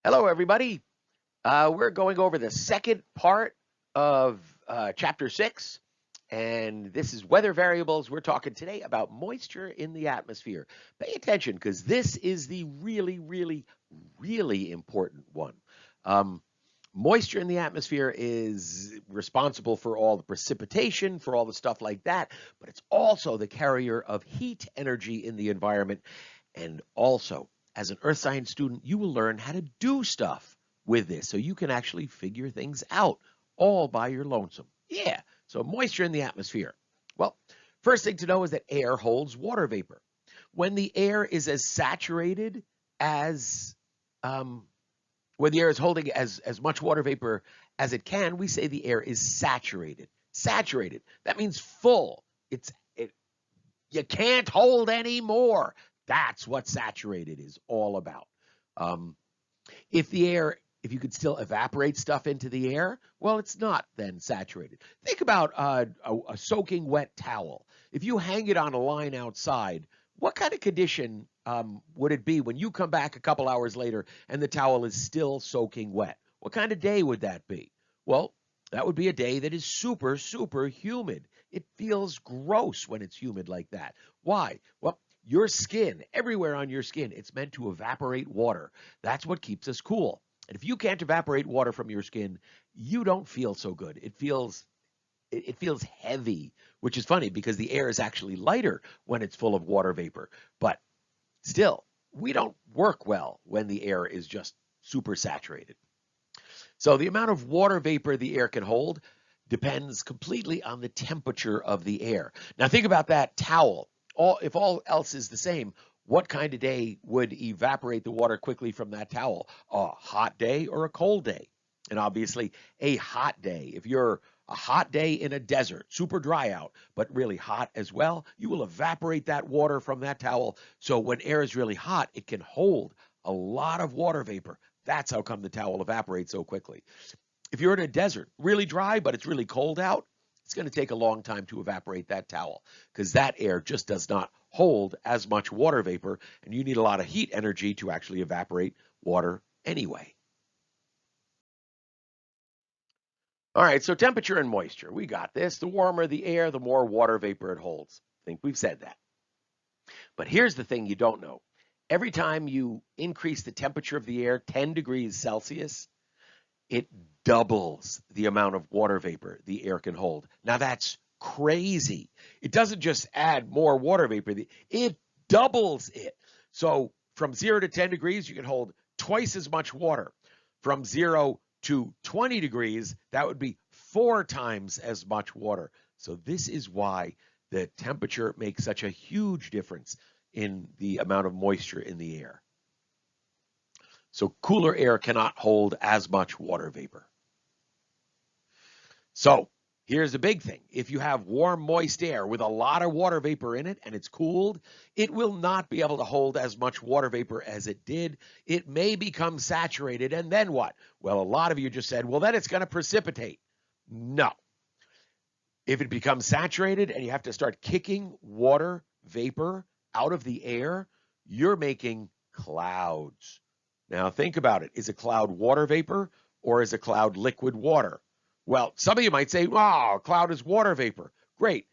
Hello, everybody. We're going over the second part of Chapter 6, and this is weather variables. We're talking today about moisture in the atmosphere. Pay attention because this is the really, really, really important one. Um, Moisture in the atmosphere is responsible for all the precipitation, for all the stuff like that, but it's also the carrier of heat energy in the environment. And also, as an earth science student, you will learn how to do stuff with this so you can actually figure things out all by your lonesome. Yeah, so moisture in the atmosphere. Well, first thing to know is that air holds water vapor. When the air is as saturated as when the air is holding as much water vapor as it can, we say the air is saturated. Saturated. That means full. You can't hold any more. That's what saturated is all about. Um, if if you could still evaporate stuff into the air, well, it's not then saturated. Think about a soaking wet towel. If you hang it on a line outside, what kind of condition would it be when you come back a couple hours later and the towel is still soaking wet? What kind of day would that be? Well, that would be a day that is super, super humid. It feels gross when it's humid like that. Why? Well, your skin, everywhere on your skin, it's meant to evaporate water. That's what keeps us cool. And if you can't evaporate water from your skin, you don't feel so good. It feels heavy, which is funny because the air is actually lighter when it's full of water vapor. But still, we don't work well when the air is just super saturated. So the amount of water vapor the air can hold depends completely on the temperature of the air. Now think about that towel. If all else is the same, what kind of day would evaporate the water quickly from that towel? A hot day or a cold day? And obviously, a hot day. If you're a hot day in a desert, super dry out, but really hot as well, you will evaporate that water from that towel. So when air is really hot, it can hold a lot of water vapor. That's how come the towel evaporates so quickly. If you're in a desert, really dry, but it's really cold out, it's going to take a long time to evaporate that towel because that air just does not hold as much water vapor, and you need a lot of heat energy to actually evaporate water anyway. All right, so temperature and moisture, we got this. The warmer the air, the more water vapor it holds. I think we've said that. But here's the thing you don't know. Every time you increase the temperature of the air 10 degrees Celsius, it doubles the amount of water vapor the air can hold. Now that's crazy. It doesn't just add more water vapor, it doubles it. So from 0 to 10 degrees, you can hold twice as much water. From 0 to 20 degrees, that would be 4 times as much water. So this is why the temperature makes such a huge difference in the amount of moisture in the air. So cooler air cannot hold as much water vapor. So here's the big thing. If you have warm, moist air with a lot of water vapor in it and it's cooled, it will not be able to hold as much water vapor as it did. It may become saturated. And then what? Well, a lot of you just said, well, then it's going to precipitate. No. If it becomes saturated and you have to start kicking water vapor out of the air, you're making clouds. Now think about it. Is a cloud water vapor or is a cloud liquid water? Well, some of you might say, oh, cloud is water vapor. Great.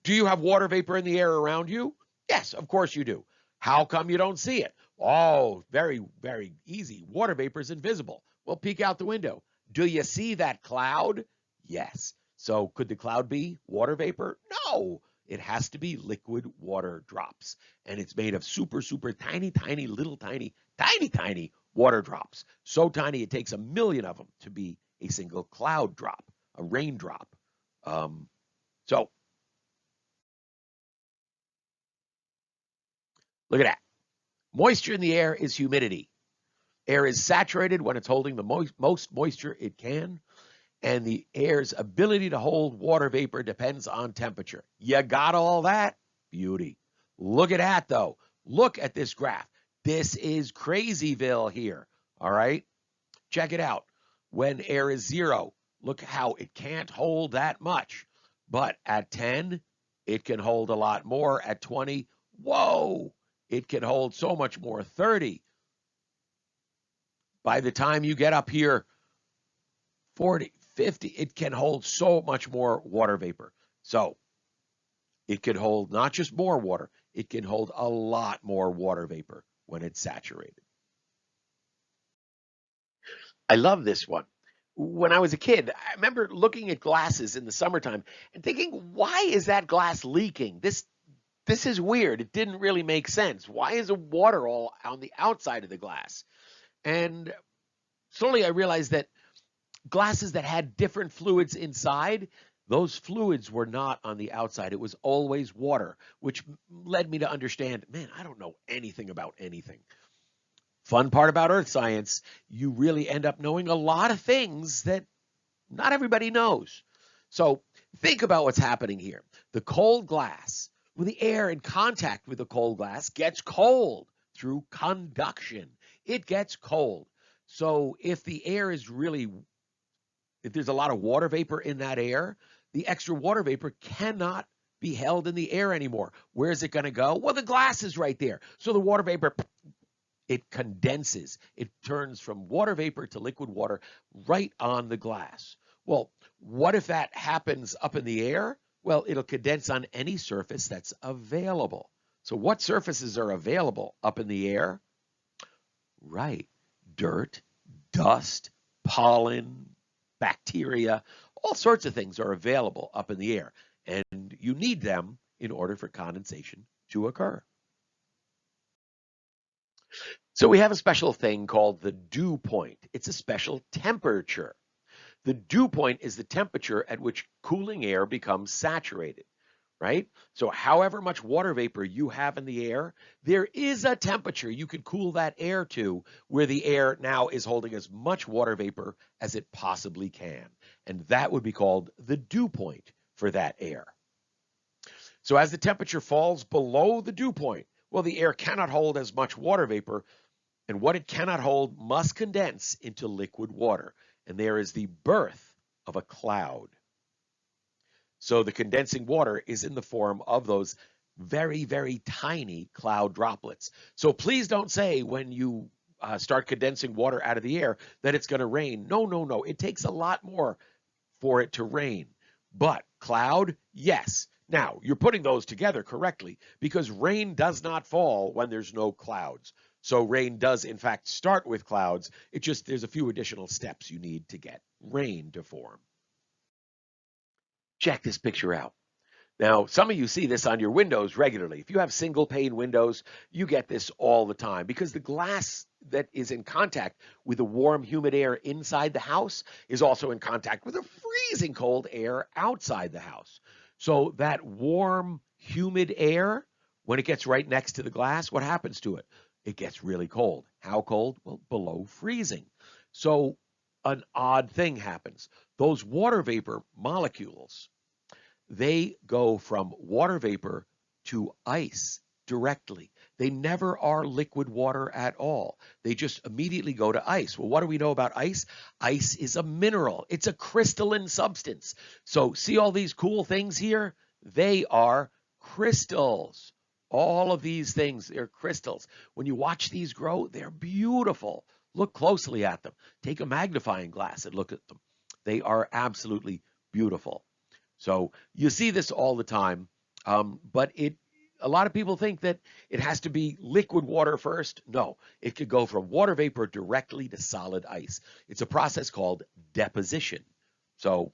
Do you have water vapor in the air around you? Yes, of course you do. How come you don't see it? Oh, very, very easy. Water vapor is invisible. Well, peek out the window. Do you see that cloud? Yes. So could the cloud be water vapor? No. It has to be liquid water drops. And it's made of super, super tiny, tiny, little tiny, tiny, tiny water drops. So tiny it takes a million of them to be a single cloud drop, a raindrop. So look at that. Moisture in the air is humidity. Air is saturated when it's holding the most moisture it can, and the air's ability to hold water vapor depends on temperature. You got all that? Beauty. Look at that, though. Look at this graph. This is Crazyville here, all right? Check it out. When air is 0, look how it can't hold that much. But at 10, it can hold a lot more. At 20, whoa, it can hold so much more. 30, By the time you get up here, 40, 50, it can hold so much more water vapor. So it can hold not just more water, it can hold a lot more water vapor when it's saturated. I love this one. When I was a kid, I remember looking at glasses in the summertime and thinking, why is that glass leaking? This is weird. It didn't really make sense. Why is the water all on the outside of the glass? And slowly I realized that glasses that had different fluids inside, those fluids were not on the outside. It was always water, which led me to understand, man, I don't know anything about anything. Fun part about earth science, you really end up knowing a lot of things that not everybody knows. So think about what's happening here. The cold glass, when the air in contact with the cold glass gets cold through conduction, it gets cold. So if the air is really, if there's a lot of water vapor in that air, the extra water vapor cannot be held in the air anymore. Where is it going to go? Well, the glass is right there. So the water vapor, it condenses. It turns from water vapor to liquid water right on the glass. Well, what if that happens up in the air? Well, it'll condense on any surface that's available. So what surfaces are available up in the air? Right. Dirt, dust, pollen, bacteria, all sorts of things are available up in the air. And you need them in order for condensation to occur. So we have a special thing called the dew point. It's a special temperature. The dew point is the temperature at which cooling air becomes saturated, right? So however much water vapor you have in the air, there is a temperature you could cool that air to where the air now is holding as much water vapor as it possibly can. And that would be called the dew point for that air. So as the temperature falls below the dew point, well, the air cannot hold as much water vapor, and what it cannot hold must condense into liquid water. And there is the birth of a cloud. So the condensing water is in the form of those very, very tiny cloud droplets. So please don't say when you start condensing water out of the air that it's going to rain. No, no, no. It takes a lot more for it to rain. But cloud, yes. Now, you're putting those together correctly because rain does not fall when there's no clouds. So rain does, in fact, start with clouds. It just, there's a few additional steps you need to get rain to form. Check this picture out. Now, some of you see this on your windows regularly. If you have single pane windows, you get this all the time because the glass that is in contact with the warm, humid air inside the house is also in contact with the freezing cold air outside the house. So that warm, humid air, when it gets right next to the glass, what happens to it? It gets really cold. How cold? Well, below freezing. So an odd thing happens. Those water vapor molecules, they go from water vapor to ice directly. They never are liquid water at all. They just immediately go to ice. Well, what do we know about ice? Ice is a mineral. It's a crystalline substance. So see all these cool things here? They are crystals. All of these things, they're crystals. When you watch these grow, they're beautiful. Look closely at them. Take a magnifying glass and look at them. They are absolutely beautiful. So you see this all the time, but a lot of people think that it has to be liquid water first. No, it could go from water vapor directly to solid ice. It's a process called deposition. So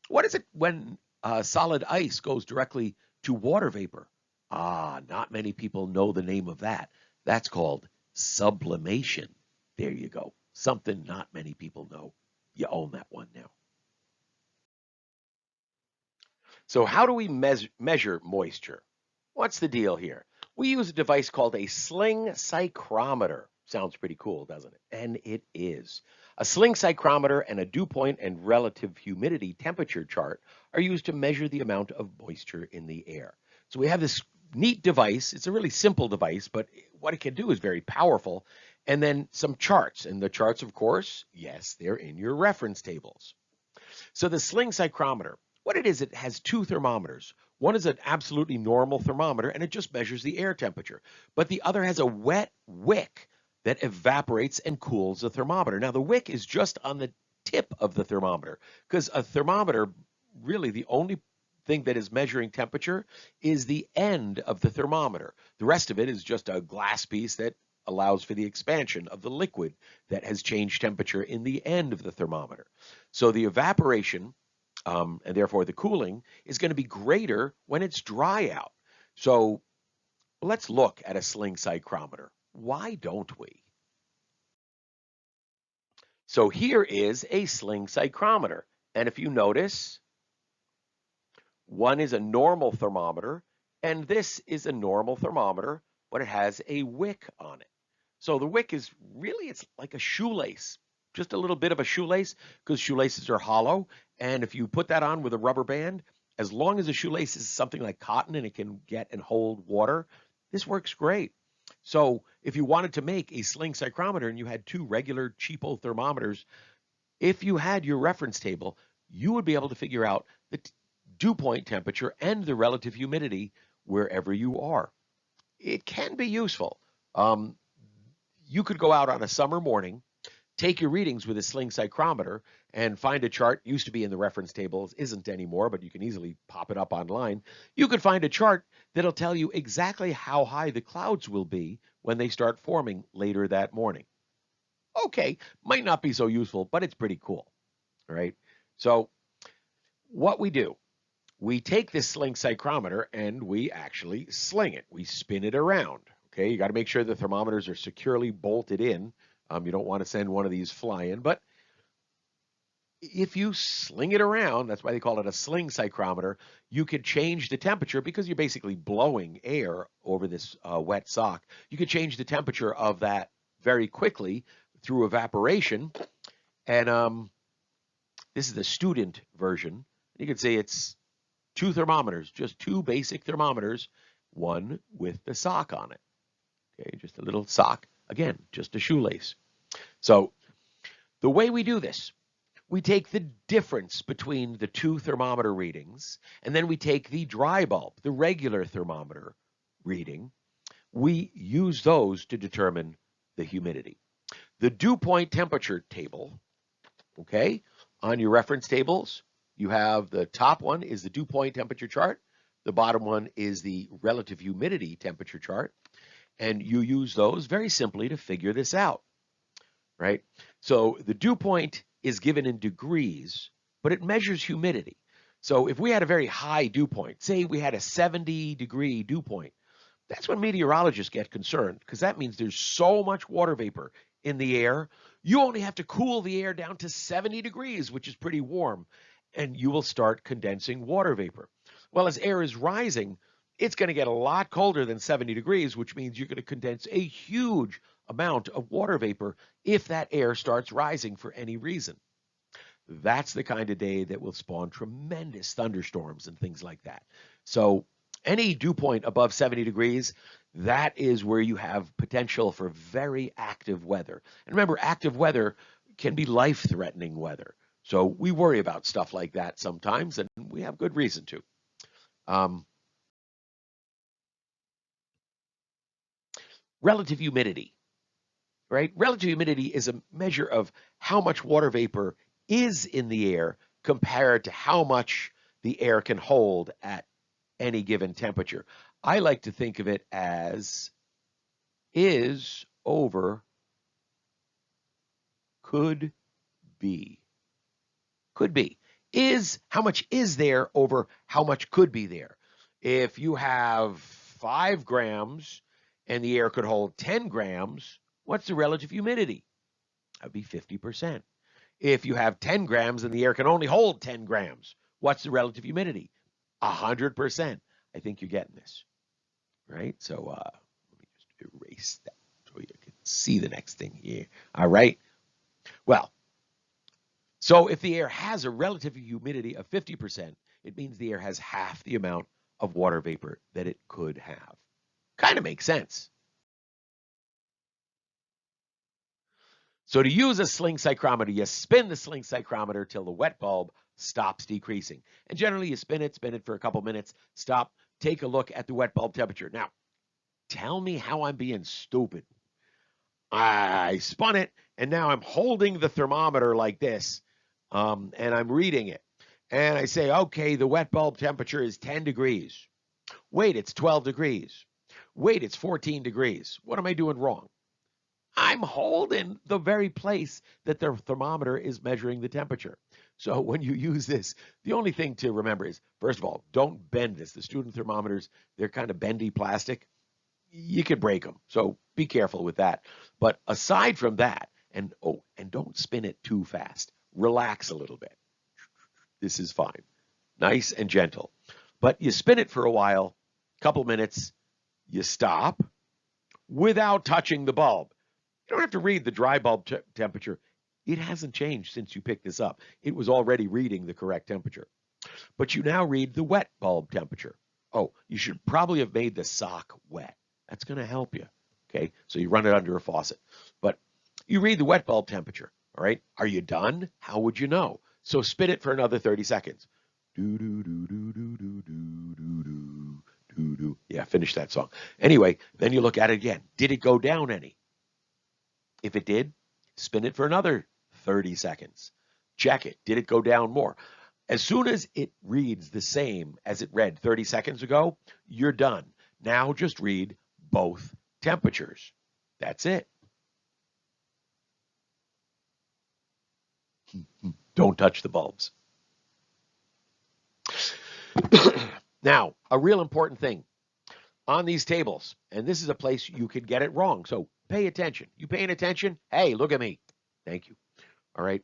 what is it when solid ice goes directly to water vapor? Not many people know the name of that. That's called sublimation. There you go. Something not many people know. You own that one now. So how do we measure moisture? What's the deal here? We use a device called a sling psychrometer. Sounds pretty cool, doesn't it? And it is. A sling psychrometer and a dew point and relative humidity temperature chart are used to measure the amount of moisture in the air. So we have this neat device. It's a really simple device, but what it can do is very powerful. And then some charts. And the charts, of course, yes, they're in your reference tables. So the sling psychrometer, what it is, it has two thermometers. One is an absolutely normal thermometer, and it just measures the air temperature. But the other has a wet wick that evaporates and cools the thermometer. Now, the wick is just on the tip of the thermometer because a thermometer, really the only thing that is measuring temperature is the end of the thermometer. The rest of it is just a glass piece that allows for the expansion of the liquid that has changed temperature in the end of the thermometer. So the evaporation, and therefore the cooling, is going to be greater when it's dry out. So let's look at a sling psychrometer. Why don't we? So here is a sling psychrometer. And if you notice, one is a normal thermometer, and this is a normal thermometer, but it has a wick on it. So the wick is really, it's like a shoelace, just a little bit of a shoelace, because shoelaces are hollow. And if you put that on with a rubber band, as long as the shoelace is something like cotton and it can get and hold water, this works great. So if you wanted to make a sling psychrometer and you had two regular cheapo thermometers, if you had your reference table, you would be able to figure out the dew point temperature and the relative humidity wherever you are. It can be useful. Um, you could go out on a summer morning, take your readings with a sling psychrometer, and find a chart. Used to be in the reference tables, isn't anymore, but you can easily pop it up online. You could find a chart that'll tell you exactly how high the clouds will be when they start forming later that morning. Okay, might not be so useful, but it's pretty cool, right? So what we do, we take this sling psychrometer and we actually sling it. We spin it around. Okay, you got to make sure the thermometers are securely bolted in. You don't want to send one of these flying, but if you sling it around, that's why they call it a sling psychrometer, you could change the temperature because you're basically blowing air over this wet sock. You could change the temperature of that very quickly through evaporation. And this is the student version. You could say it's two thermometers, just two basic thermometers, one with the sock on it. Okay, just a little sock. Again, just a shoelace. So the way we do this, we take the difference between the two thermometer readings, and then we take the dry bulb, the regular thermometer reading. We use those to determine the humidity. The dew point temperature table, okay, on your reference tables, you have the top one is the dew point temperature chart. The bottom one is the relative humidity temperature chart. And you use those very simply to figure this out, right? So the dew point is given in degrees, but it measures humidity. So if we had a very high dew point, say we had a 70-degree dew point, that's when meteorologists get concerned because that means there's so much water vapor in the air. You only have to cool the air down to 70 degrees, which is pretty warm, and you will start condensing water vapor. Well, as air is rising, it's going to get a lot colder than 70 degrees, which means you're going to condense a huge amount of water vapor if that air starts rising for any reason. That's the kind of day that will spawn tremendous thunderstorms and things like that. So any dew point above 70 degrees, that is where you have potential for very active weather. And remember, active weather can be life-threatening weather. So we worry about stuff like that sometimes, and we have good reason to. Relative humidity, right? Relative humidity is a measure of how much water vapor is in the air compared to how much the air can hold at any given temperature. I like to think of it as is over could be. Could be. Is how much is there over how much could be there. If you have 5 grams and the air could hold 10 grams, what's the relative humidity? That would be 50%. If you have 10 grams and the air can only hold 10 grams, what's the relative humidity? 100%. I think you're getting this, right? So let me just erase that so you can see the next thing here. All right. Well, so if the air has a relative humidity of 50%, it means the air has half the amount of water vapor that it could have. Kind of makes sense. So to use a sling psychrometer, you spin the sling psychrometer till the wet bulb stops decreasing. And generally you spin it for a couple minutes, stop, take a look at the wet bulb temperature. Now, tell me how I'm being stupid. I spun it, and now I'm holding the thermometer like this, and I'm reading it. And I say, okay, the wet bulb temperature is 10 degrees. Wait, it's 12 degrees. Wait, it's 14 degrees. What am I doing wrong? I'm holding the very place that the thermometer is measuring the temperature. So when you use this, the only thing to remember is, first of all, don't bend this. The student thermometers, they're kind of bendy plastic. You could break them. So be careful with that. But aside from that, and don't spin it too fast. Relax a little bit. This is fine. Nice and gentle. But you spin it for a while, couple minutes, you stop without touching the bulb. You don't have to read the dry bulb temperature. It hasn't changed since you picked this up. It was already reading the correct temperature. But you now read the wet bulb temperature. Oh, you should probably have made the sock wet. That's going to help you. Okay, so you run it under a faucet. But you read the wet bulb temperature. All right, are you done? How would you know? So spin it for another 30 seconds. Do do do do do do do do do do do. Yeah, finish that song. Anyway, then you look at it again. Did it go down any? If it did, spin it for another 30 seconds. Check it. Did it go down more? As soon as it reads the same as it read 30 seconds ago, you're done. Now just read both temperatures. That's it. Don't touch the bulbs. Now, a real important thing on these tables, and this is a place you could get it wrong, so pay attention. You paying attention? Hey, look at me. Thank you. All right.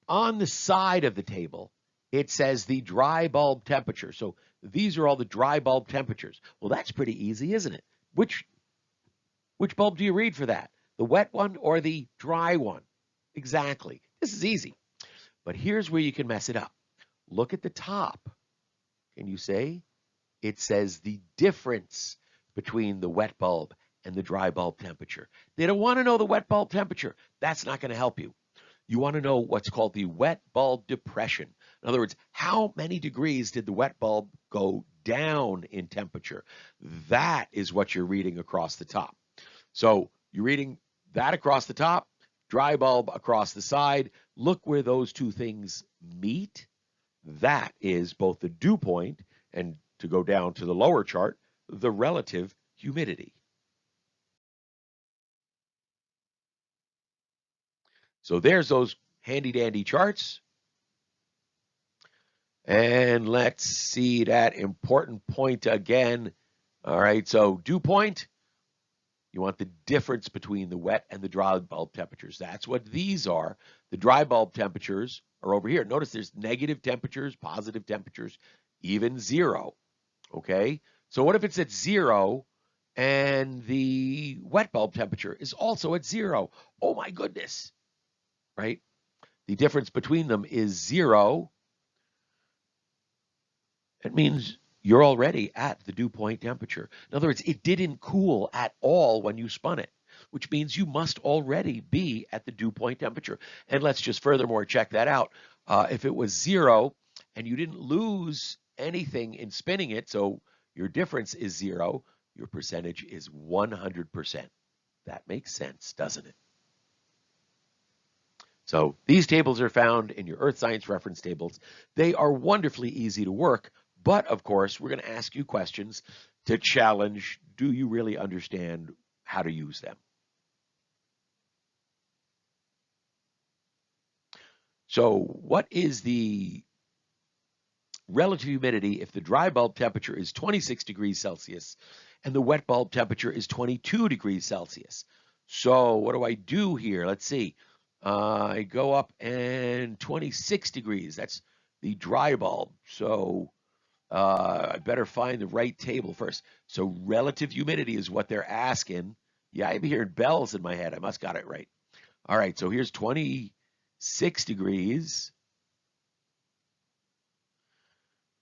On the side of the table, it says the dry bulb temperature. So these are all the dry bulb temperatures. Well, that's pretty easy, isn't it? Which bulb do you read for that? The wet one or the dry one? Exactly. This is easy. But here's where you can mess it up. Look at the top. Can you say? It says the difference between the wet bulb and the dry bulb temperature. They don't want to know the wet bulb temperature. That's not going to help you. You want to know what's called the wet bulb depression. In other words, how many degrees did the wet bulb go down in temperature? That is what you're reading across the top. So you're reading that across the top, dry bulb across the side. Look where those two things meet. That is both the dew point and, to go down to the lower chart, the relative humidity. So there's those handy dandy charts. And let's see that important point again. All right, so dew point, you want the difference between the wet and the dry bulb temperatures. That's what these are. The dry bulb temperatures are over here. Notice there's negative temperatures, positive temperatures, even zero. Okay, so what if it's at 0 and the wet bulb temperature is also at 0? Oh my goodness, right? The difference between them is 0. It means you're already at the dew point temperature. In other words, it didn't cool at all when you spun it, which means you must already be at the dew point temperature. And let's just furthermore check that out. If it was 0 and you didn't lose anything in spinning it, so your difference is 0, your percentage is 100%. That makes sense, doesn't it? So these tables are found in your Earth Science reference tables. They are wonderfully easy to work, but of course, we're going to ask you questions to challenge, do you really understand how to use them? So what is the relative humidity if the dry bulb temperature is 26 degrees Celsius and the wet bulb temperature is 22 degrees Celsius? So what do I do here? Let's see. I go up and 26 degrees. That's the dry bulb. So I better find the right table first. So relative humidity is what they're asking. Yeah, I'm hearing bells in my head. I must got it right. All right, so here's 26 degrees.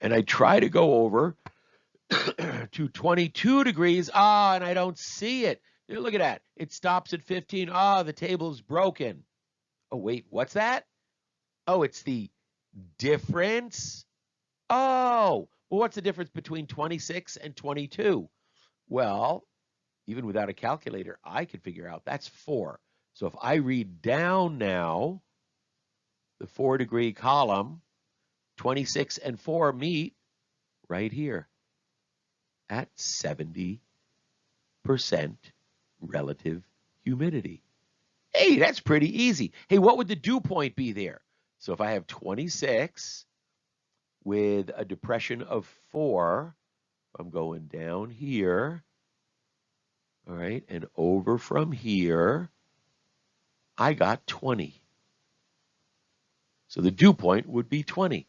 And I try to go over to 22 degrees. Ah, and I don't see it. Look at that. It stops at 15. Ah, the table's broken. Oh, wait, what's that? Oh, it's the difference. Oh, well, what's the difference between 26 and 22? Well, even without a calculator, I could figure out that's 4. So if I read down now, the 4-degree column, 26 and 4 meet right here at 70% relative humidity. Hey, that's pretty easy. Hey, what would the dew point be there? So if I have 26 with a depression of 4, I'm going down here, all right, and over from here, I got 20. So the dew point would be 20.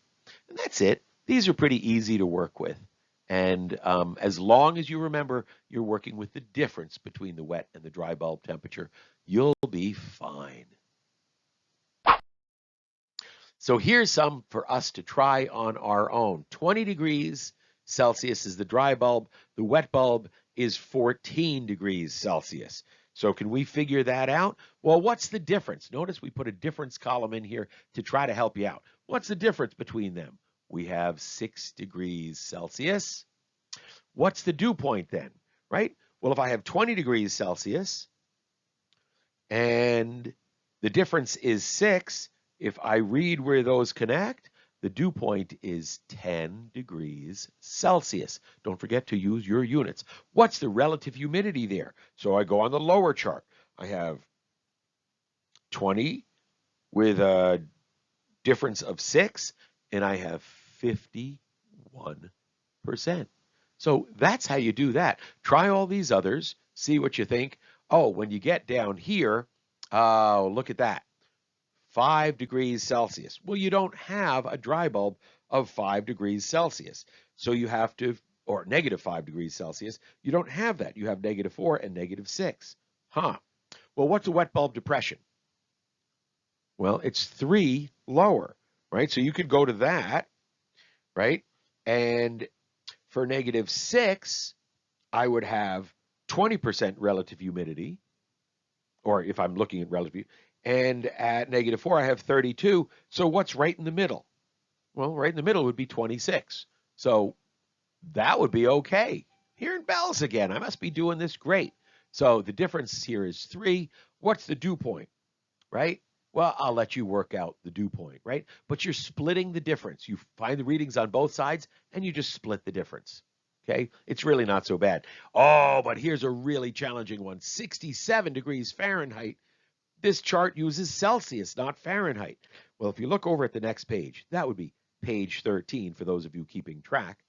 And that's it. These are pretty easy to work with. And as long as you remember you're working with the difference between the wet and the dry bulb temperature, you'll be fine. So here's some for us to try on our own. 20 degrees Celsius is the dry bulb. The wet bulb is 14 degrees Celsius. So can we figure that out? Well, what's the difference? Notice we put a difference column in here to try to help you out. What's the difference between them? We have 6 degrees Celsius. What's the dew point then, right? Well, if I have 20 degrees Celsius and the difference is 6, if I read where those connect, the dew point is 10 degrees Celsius. Don't forget to use your units. What's the relative humidity there? So I go on the lower chart. I have 20 with a difference of 6, and I have 51%. So that's how you do that. Try all these others, see what you think. Oh, when you get down here, look at that. 5 degrees Celsius. Well, you don't have a dry bulb of 5 degrees Celsius. So you have to, or negative 5 degrees Celsius, you don't have that. You have -4 and -6. Huh. Well, what's a wet bulb depression? Well, it's 3 lower, right? So you could go to that, right? And for -6, I would have 20% relative humidity, or if I'm looking at relative, and at -4, I have 32. So what's right in the middle? Well, right in the middle would be 26. So that would be okay. Hearing bells again. I must be doing this great. So the difference here is 3. What's the dew point, right? Well, I'll let you work out the dew point, right? But you're splitting the difference. You find the readings on both sides, and you just split the difference. Okay? It's really not so bad. Oh, but here's a really challenging one. 67 degrees Fahrenheit. This chart uses Celsius, not Fahrenheit. Well, if you look over at the next page, that would be page 13 for those of you keeping track.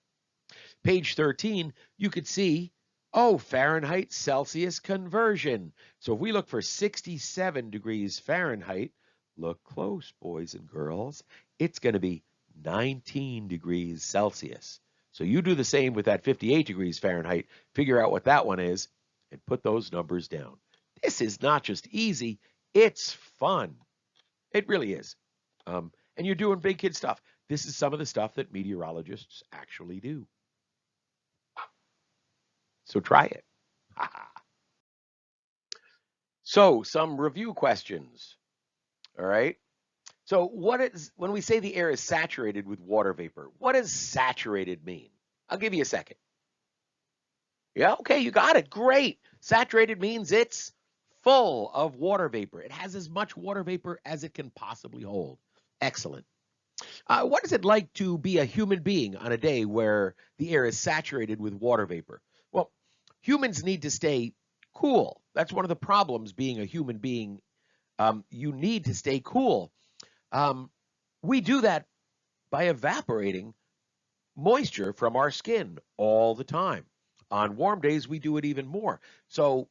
Page 13, you could see, oh, Fahrenheit Celsius conversion. So if we look for 67 degrees Fahrenheit, look close, boys and girls, it's going to be 19 degrees Celsius. So you do the same with that 58 degrees Fahrenheit, figure out what that one is, and put those numbers down. This is not just easy, it's fun. It really is. And you're doing big kid stuff. This is some of the stuff that meteorologists actually do. So try it. So some review questions. All right. So when we say the air is saturated with water vapor, what does saturated mean? I'll give you a second. Yeah, okay, you got it. Great. Saturated means it's full of water vapor. It has as much water vapor as it can possibly hold. Excellent. What is it like to be a human being on a day where the air is saturated with water vapor? Well, humans need to stay cool. That's one of the problems being a human being. You need to stay cool. We do that by evaporating moisture from our skin all the time. On warm days, we do it even more. So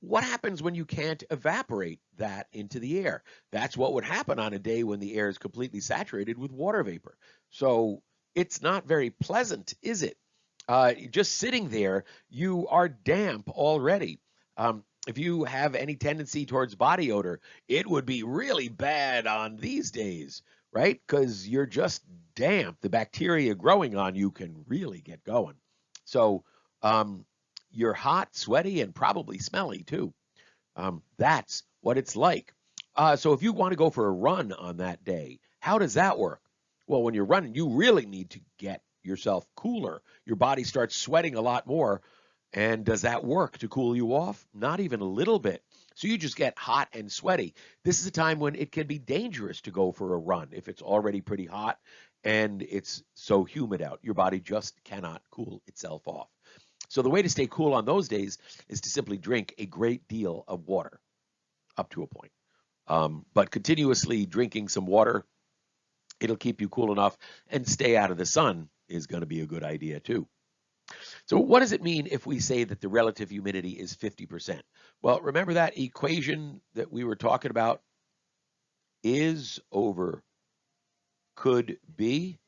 what happens when you can't evaporate that into the air? That's what would happen on a day when the air is completely saturated with water vapor. So it's not very pleasant, is it? Just sitting there, you are damp already. If you have any tendency towards body odor, it would be really bad on these days, right? Because you're just damp. The bacteria growing on you can really get going. So you're hot, sweaty, and probably smelly too. That's what it's like. So if you want to go for a run on that day, how does that work? Well, when you're running, you really need to get yourself cooler. Your body starts sweating a lot more. And does that work to cool you off? Not even a little bit. So you just get hot and sweaty. This is a time when it can be dangerous to go for a run if it's already pretty hot and it's so humid out. Your body just cannot cool itself off. So the way to stay cool on those days is to simply drink a great deal of water up to a point. But continuously drinking some water, it'll keep you cool enough, and stay out of the sun is going to be a good idea too. So what does it mean if we say that the relative humidity is 50%? Well, remember that equation that we were talking about? Is over could be.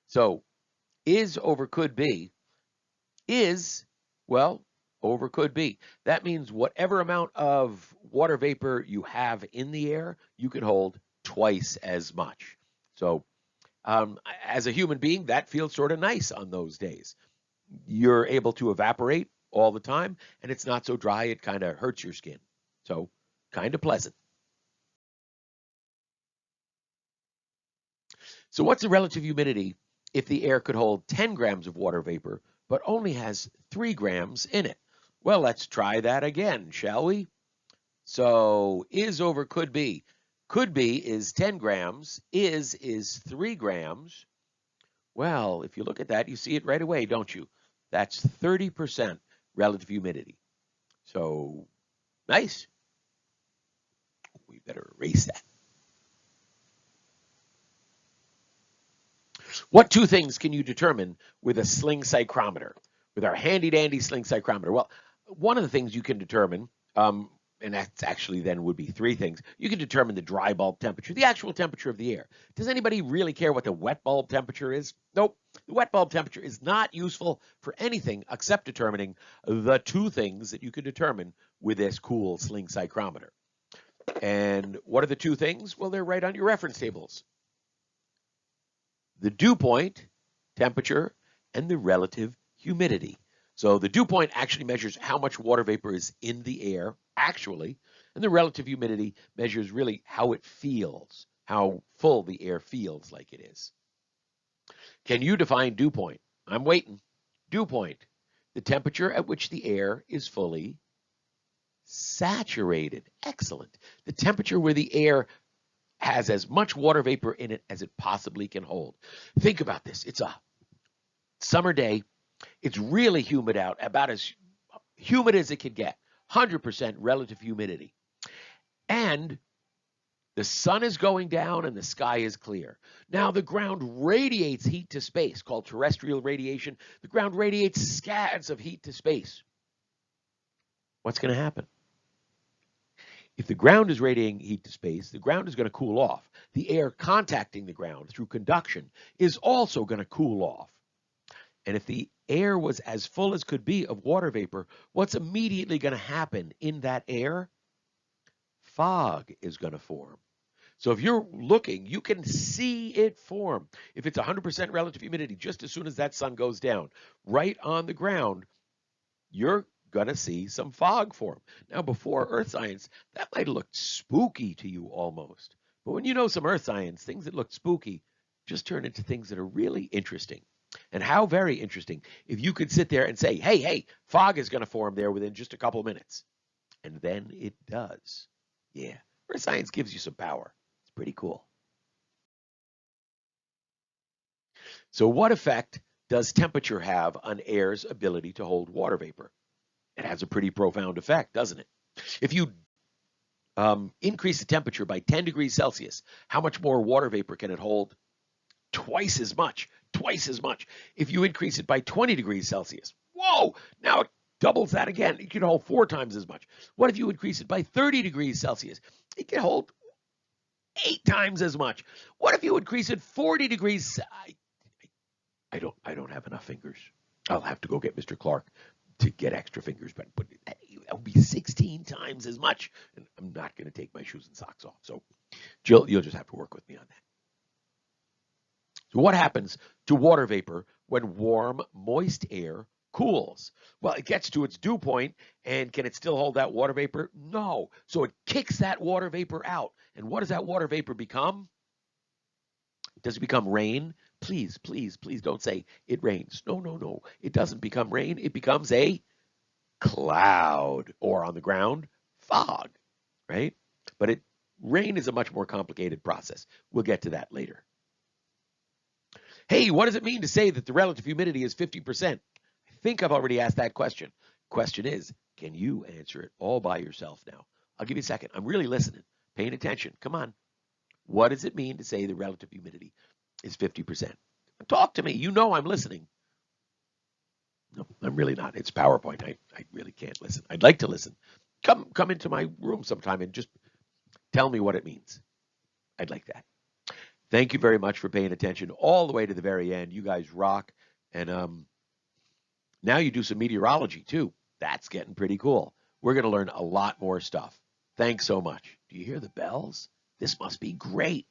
So is over could be. Is, well, over could be. That means whatever amount of water vapor you have in the air, you can hold twice as much. So as a human being, that feels sort of nice on those days. You're able to evaporate all the time, and it's not so dry it kind of hurts your skin. So kind of pleasant. So what's the relative humidity if the air could hold 10 grams of water vapor, but only has 3 grams in it? Well, let's try that again, shall we? So is over could be. Could be is 10 grams. Is 3 grams. Well, if you look at that, you see it right away, don't you? That's 30% relative humidity. So nice. We better erase that. What two things can you determine with a sling psychrometer, with our handy dandy sling psychrometer? Well, one of the things you can determine, and that's actually then would be three things. You can determine the dry bulb temperature, the actual temperature of the air. Does anybody really care what the wet bulb temperature is? Nope. The wet bulb temperature is not useful for anything except determining the two things that you can determine with this cool sling psychrometer. And what are the two things? Well, they're right on your reference tables. The dew point temperature and the relative humidity. So the dew point actually measures how much water vapor is in the air actually, and the relative humidity measures really how it feels, how full the air feels like it is. Can you define dew point? I'm waiting. Dew point, the temperature at which the air is fully saturated. Excellent. The temperature where the air has as much water vapor in it as it possibly can hold. Think about this. It's a summer day. It's really humid out, about as humid as it can get, 100% relative humidity. And the sun is going down and the sky is clear. Now the ground radiates heat to space, called terrestrial radiation. The ground radiates scads of heat to space. What's going to happen? If the ground is radiating heat to space, the ground is going to cool off. The air contacting the ground through conduction is also going to cool off. And if the air was as full as could be of water vapor, what's immediately going to happen in that air? Fog is going to form. So if you're looking, you can see it form. If it's 100% relative humidity, just as soon as that sun goes down, right on the ground, you're going to see some fog form. Now, before earth science, that might have looked spooky to you almost. But when you know some earth science, things that look spooky just turn into things that are really interesting. And how very interesting if you could sit there and say, hey, fog is going to form there within just a couple of minutes. And then it does. Yeah, earth science gives you some power. It's pretty cool. So what effect does temperature have on air's ability to hold water vapor? It has a pretty profound effect, doesn't it? If you increase the temperature by 10 degrees Celsius, how much more water vapor can it hold? Twice as much. If you increase it by 20 degrees Celsius, whoa, now it doubles that again. It can hold 4 times as much. What if you increase it by 30 degrees Celsius? It can hold 8 times as much. What if you increase it 40 degrees? I don't have enough fingers. I'll have to go get Mr. Clark to get extra fingers, but that would be 16 times as much. And I'm not going to take my shoes and socks off. So, Jill, you'll just have to work with me on that. So what happens to water vapor when warm, moist air cools? Well, it gets to its dew point, and can it still hold that water vapor? No. So it kicks that water vapor out. And what does that water vapor become? Does it become rain, Please, please, please don't say it rains. No, no, no. It doesn't become rain. It becomes a cloud, or on the ground, fog, right? But rain is a much more complicated process. We'll get to that later. Hey, what does it mean to say that the relative humidity is 50%? I think I've already asked that question. Question is, can you answer it all by yourself now? I'll give you a second. I'm really listening, paying attention. Come on. What does it mean to say the relative humidity is 50%? Talk to me. You know I'm listening. No, I'm really not. It's PowerPoint. I really can't listen. I'd like to listen. Come into my room sometime and just tell me what it means. I'd like that. Thank you very much for paying attention all the way to the very end. You guys rock. And now you do some meteorology too. That's getting pretty cool. We're going to learn a lot more stuff. Thanks so much. Do you hear the bells? This must be great.